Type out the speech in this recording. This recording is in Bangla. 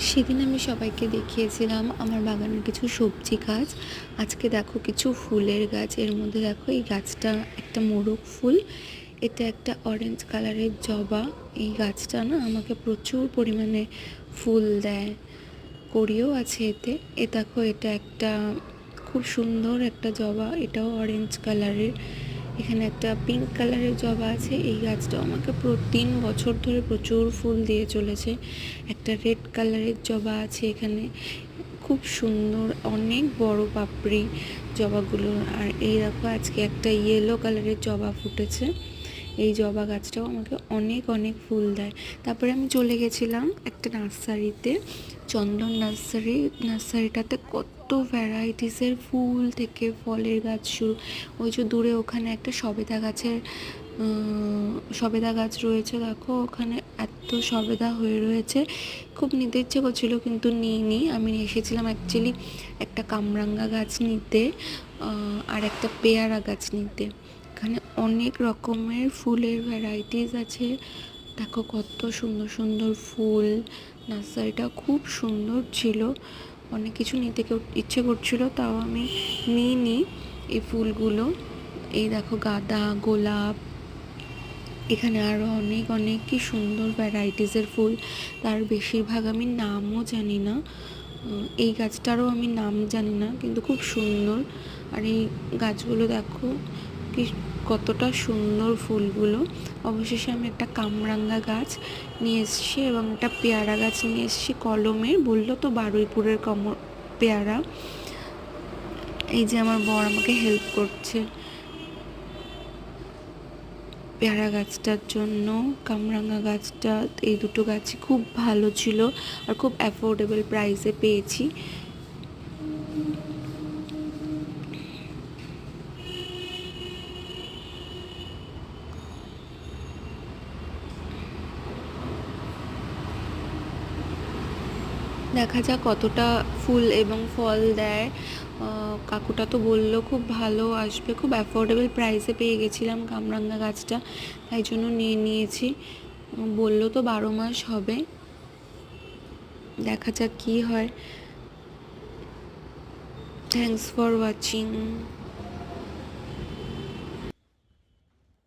সেদিন আমি সবাইকে দেখিয়েছিলাম আমার বাগানের কিছু সবজি গাছ। আজকে দেখো কিছু ফুলের গাছ। এর মধ্যে দেখো এই গাছটা একটা মোরগ ফুল, এটা একটা অরেঞ্জ কালারের জবা। এই গাছটা না আমাকে প্রচুর পরিমাণে ফুল দেয়, কড়িও আছে এতে। এ দেখো এটা একটা খুব সুন্দর একটা জবা, এটাও অরেঞ্জ কালারের। এখানে একটা পিঙ্ক কালারের জবা আছে। এই গাছটাও আমাকে 3 বছর ধরে প্রচুর ফুল দিয়ে চলেছে। একটা রেড কালারের জবা আছে এখানে, খুব সুন্দর, অনেক বড় পাপড়ি জবাগুলো। আর এই দেখো আজকে একটা ইয়েলো কালারের জবা ফুটেছে। এই জবা গাছটাও আমাকে অনেক অনেক ফুল দেয়। তারপরে আমি চলে গেছিলাম একটা নার্সারিতে, চন্দন নার্সারিটাতে কত ভ্যারাইটিসের ফুল থেকে ফলের গাছ শুরু। ওই যে দূরে ওখানে একটা সবেদা গাছ রয়েছে, দেখো ওখানে এত সবেদা হয়ে রয়েছে। খুব নিতে ইচ্ছে করছিল কিন্তু নিইনি। আমি এসেছিলাম অ্যাকচুয়ালি একটা কামরাঙ্গা গাছ নিতে আর একটা পেয়ারা গাছ নিতে। এখানে অনেক রকমের ফুলের ভ্যারাইটিস আছে। দেখো কত সুন্দর সুন্দর ফুল। নার্সারিটা খুব সুন্দর ছিল। অনেক কিছু নিতে ইচ্ছে করছিল, তাও আমি নিইনি এই ফুলগুলো। এই দেখো গাঁদা, গোলাপ, এখানে আরও অনেক অনেক কি সুন্দর ভ্যারাইটিসের ফুল। তার বেশিরভাগ আমি নামও জানি না। এই গাছটারও আমি নাম জানি না, কিন্তু খুব সুন্দর। আর এই গাছগুলো দেখো কি কতটা সুন্দর ফুলগুলো। অবশেষে আমি একটা কামরাঙ্গা গাছ নিয়ে এসেছি এবং একটা পেয়ারা গাছ নিয়ে এসেছি কলমের। বললো তো বারুইপুরের পেয়ারা। এই যে আমার বর আমাকে হেল্প করছে পেয়ারা গাছটার জন্য। কামরাঙ্গা গাছটা, এই দুটো গাছই খুব ভালো ছিল আর খুব অ্যাফোর্ডেবল প্রাইসে পেয়েছি। দেখা যাক কতটা ফুল এবং ফল দেয়। কাকুটা তো বললো খুব ভালো আসবে, খুব অ্যাফোর্ডেবল প্রাইসে পেয়ে গেছিলাম কামরাঙ্গা গাছটা, তাই জন্য নিয়ে নিয়েছি। বললো তো 12 মাস হবে, দেখা যাক কী হয়। Thanks for watching.